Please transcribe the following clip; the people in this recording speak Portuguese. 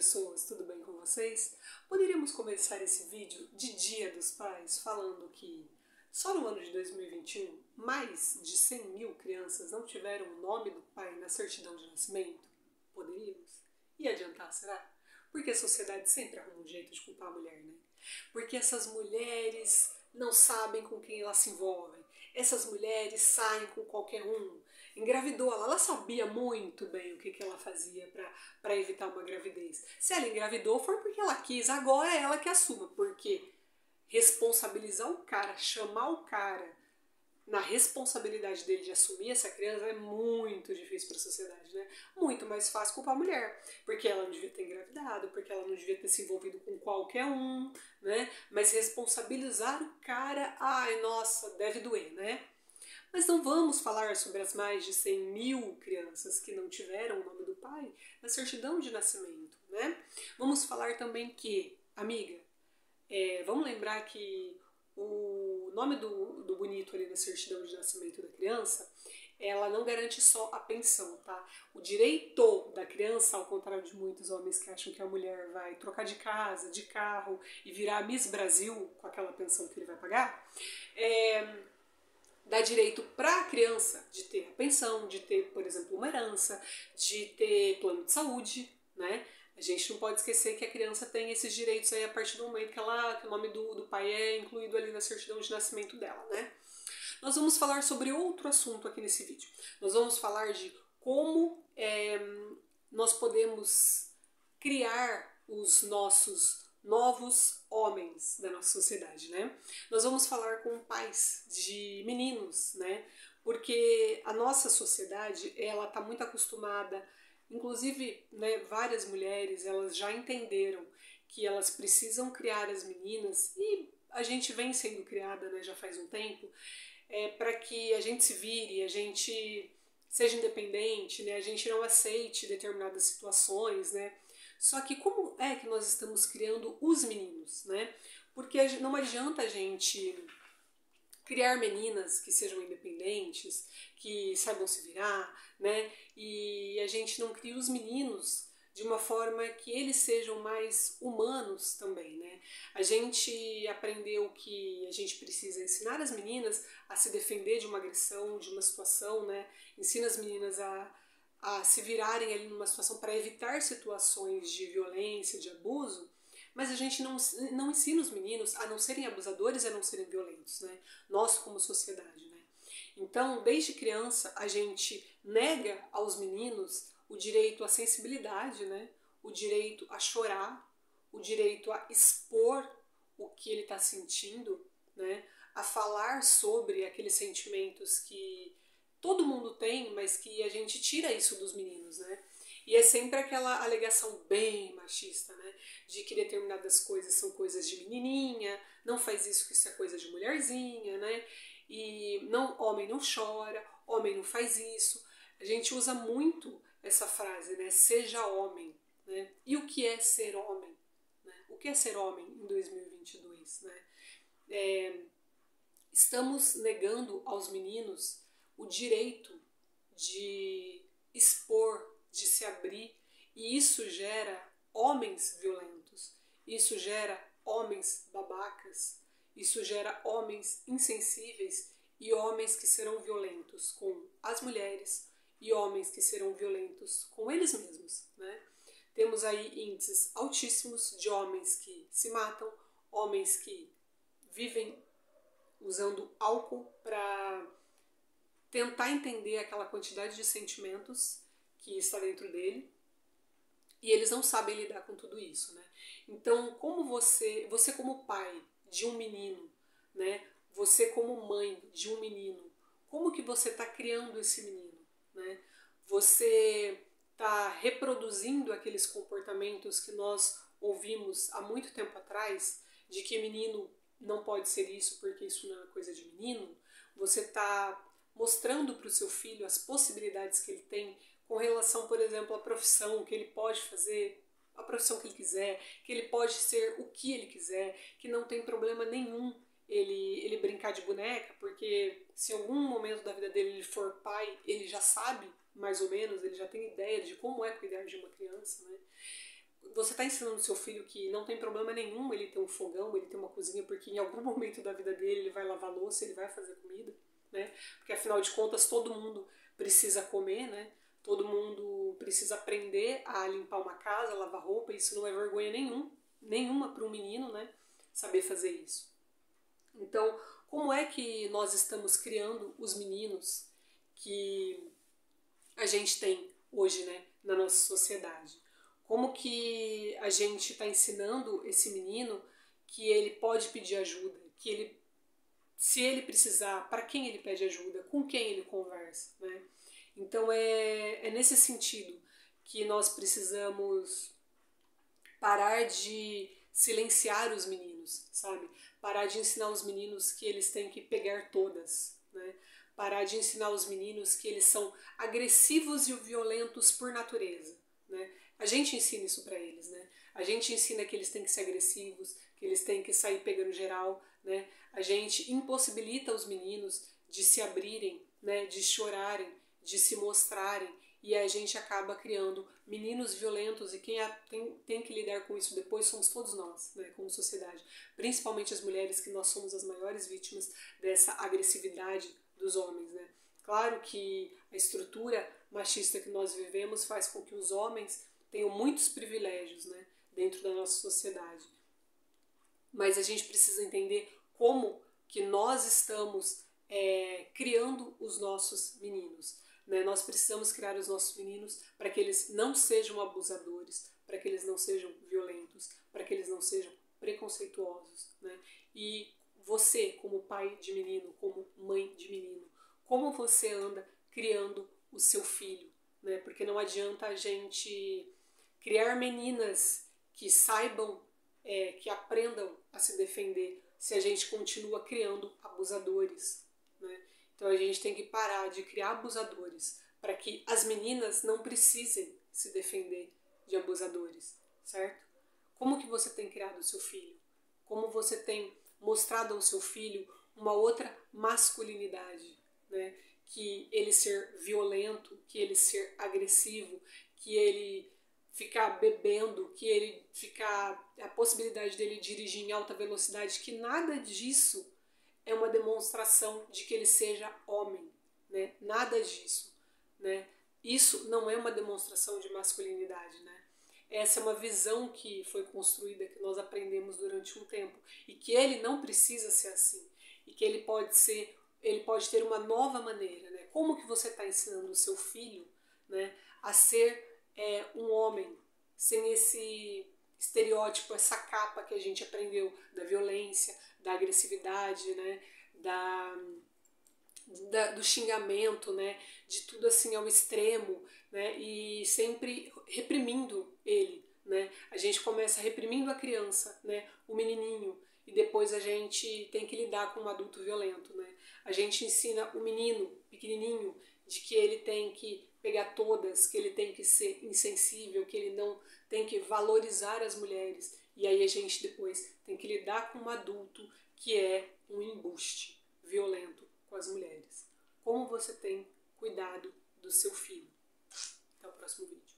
pessoas, tudo bem com vocês? Poderíamos começar esse vídeo de Dia dos Pais falando que só no ano de 2021 mais de 100 mil crianças não tiveram o nome do pai na certidão de nascimento? Poderíamos? E adiantar, será? Porque a sociedade sempre arruma um jeito de culpar a mulher, né? Porque essas mulheres não sabem com quem elas se envolvem. Essas mulheres saem com qualquer um. Engravidou ela sabia muito bem o que ela fazia para evitar uma gravidez. Se ela engravidou foi porque ela quis, agora é ela que assuma, porque responsabilizar o cara, chamar o cara na responsabilidade dele de assumir essa criança é muito difícil para a sociedade, né? Muito mais fácil culpar a mulher, porque ela não devia ter engravidado, porque ela não devia ter se envolvido com qualquer um, né? Mas responsabilizar o cara, ai, nossa, deve doer, né? Mas não vamos falar sobre as mais de 100 mil crianças que não tiveram o nome do pai na certidão de nascimento, né? Vamos falar também que, amiga, vamos lembrar que o nome do bonito ali na certidão de nascimento da criança, ela não garante só a pensão, tá? O direito da criança, ao contrário de muitos homens que acham que a mulher vai trocar de casa, de carro e virar Miss Brasil com aquela pensão que ele vai pagar, dá direito para a criança de ter a pensão, de ter, por exemplo, uma herança, de ter plano de saúde, né? A gente não pode esquecer que a criança tem esses direitos aí a partir do momento que o nome do pai é incluído ali na certidão de nascimento dela, né? Nós vamos falar sobre outro assunto aqui nesse vídeo. Nós vamos falar de como nós podemos criar os nossos novos homens da nossa sociedade, né? Nós vamos falar com pais de meninos, né? Porque a nossa sociedade, ela tá muito acostumada, inclusive, né, várias mulheres, elas já entenderam que elas precisam criar as meninas, e a gente vem sendo criada, né, já faz um tempo, para que a gente se vire, a gente seja independente, né, a gente não aceite determinadas situações, né? Só que como é que nós estamos criando os meninos, né? Porque não adianta a gente criar meninas que sejam independentes, que saibam se virar, né? E a gente não cria os meninos de uma forma que eles sejam mais humanos também, né? A gente aprendeu que a gente precisa ensinar as meninas a se defender de uma agressão, de uma situação, né? Ensina as meninas a se virarem ali numa situação para evitar situações de violência, de abuso, mas a gente não ensina os meninos a não serem abusadores e a não serem violentos, né? Nós como sociedade, né? Então, desde criança, a gente nega aos meninos o direito à sensibilidade, né? O direito a chorar, o direito a expor o que ele está sentindo, né? A falar sobre aqueles sentimentos que todo mundo tem, mas que a gente tira isso dos meninos, né? E é sempre aquela alegação bem machista, né? De que determinadas coisas são coisas de menininha, não faz isso que isso é coisa de mulherzinha, né? E homem não chora, homem não faz isso. A gente usa muito essa frase, né? Seja homem, né? E o que é ser homem? Né? O que é ser homem em 2022, né? Estamos negando aos meninos o direito de expor, de se abrir, e isso gera homens violentos, isso gera homens babacas, isso gera homens insensíveis e homens que serão violentos com as mulheres e homens que serão violentos com eles mesmos, né? Temos aí índices altíssimos de homens que se matam, homens que vivem usando álcool para tentar entender aquela quantidade de sentimentos que está dentro dele, e eles não sabem lidar com tudo isso, né? Então, como você como pai de um menino, né? Você como mãe de um menino, como que você está criando esse menino, né? Você está reproduzindo aqueles comportamentos que nós ouvimos há muito tempo atrás, de que menino não pode ser isso porque isso não é coisa de menino? Você está mostrando para o seu filho as possibilidades que ele tem com relação, por exemplo, à profissão, que ele pode fazer a profissão que ele quiser, que ele pode ser o que ele quiser, que não tem problema nenhum ele brincar de boneca, porque se em algum momento da vida dele ele for pai, ele já sabe, mais ou menos, ele já tem ideia de como é cuidar de uma criança, né? você está ensinando o seu filho que não tem problema nenhum ele ter um fogão, ele ter uma cozinha, porque em algum momento da vida dele ele vai lavar louça, ele vai fazer comida, né? Porque afinal de contas todo mundo precisa comer, né? Todo mundo precisa aprender a limpar uma casa, lavar roupa, isso não é vergonha nenhuma para um menino, né? Saber fazer isso. Então, como é que nós estamos criando os meninos que a gente tem hoje, né, na nossa sociedade? Como que a gente está ensinando esse menino que ele pode pedir ajuda, que ele, se ele precisar, para quem ele pede ajuda, com quem ele conversa, né? Então é nesse sentido que nós precisamos parar de silenciar os meninos, sabe? Parar de ensinar os meninos que eles têm que pegar todas, né? Parar de ensinar os meninos que eles são agressivos e violentos por natureza, né? A gente ensina isso para eles, né? A gente ensina que eles têm que ser agressivos, que eles têm que sair pegando geral, né? A gente impossibilita os meninos de se abrirem, né? De chorarem, de se mostrarem, e a gente acaba criando meninos violentos, e quem tem que lidar com isso depois somos todos nós, né, como sociedade. Principalmente as mulheres, que nós somos as maiores vítimas dessa agressividade dos homens, né? Claro que a estrutura machista que nós vivemos faz com que os homens tenham muitos privilégios, né, dentro da nossa sociedade. Mas a gente precisa entender como que nós estamos criando os nossos meninos. Né? Nós precisamos criar os nossos meninos para que eles não sejam abusadores, para que eles não sejam violentos, para que eles não sejam preconceituosos. Né? E você, como pai de menino, como mãe de menino, como você anda criando o seu filho? Né? Porque não adianta a gente criar meninas que saibam, que aprendam a se defender, se a gente continua criando abusadores. Né? Então a gente tem que parar de criar abusadores para que as meninas não precisem se defender de abusadores, certo? Como que você tem criado o seu filho? Como você tem mostrado ao seu filho uma outra masculinidade, né? Que ele ser violento, que ele ser agressivo, que ele ficar bebendo, que ele ficar, a possibilidade dele dirigir em alta velocidade, que nada disso é uma demonstração de que ele seja homem, né? Nada disso, né? Isso não é uma demonstração de masculinidade, né? Essa é uma visão que foi construída, que nós aprendemos durante um tempo, e que ele não precisa ser assim, e que ele pode ter uma nova maneira, né? Como que você está ensinando o seu filho, né, a ser um homem, sem esse estereótipo, essa capa que a gente aprendeu da violência, da agressividade, né, do xingamento, né, de tudo assim ao extremo, né, e sempre reprimindo ele, né? A gente começa reprimindo a criança, né, o menininho, e depois a gente tem que lidar com um adulto violento, né? A gente ensina o menino pequenininho de que ele tem que pegar todas, que ele tem que ser insensível, que ele não tem que valorizar as mulheres, e aí a gente depois tem que lidar com um adulto que é um embuste violento com as mulheres. Como você tem cuidado do seu filho? Até o próximo vídeo.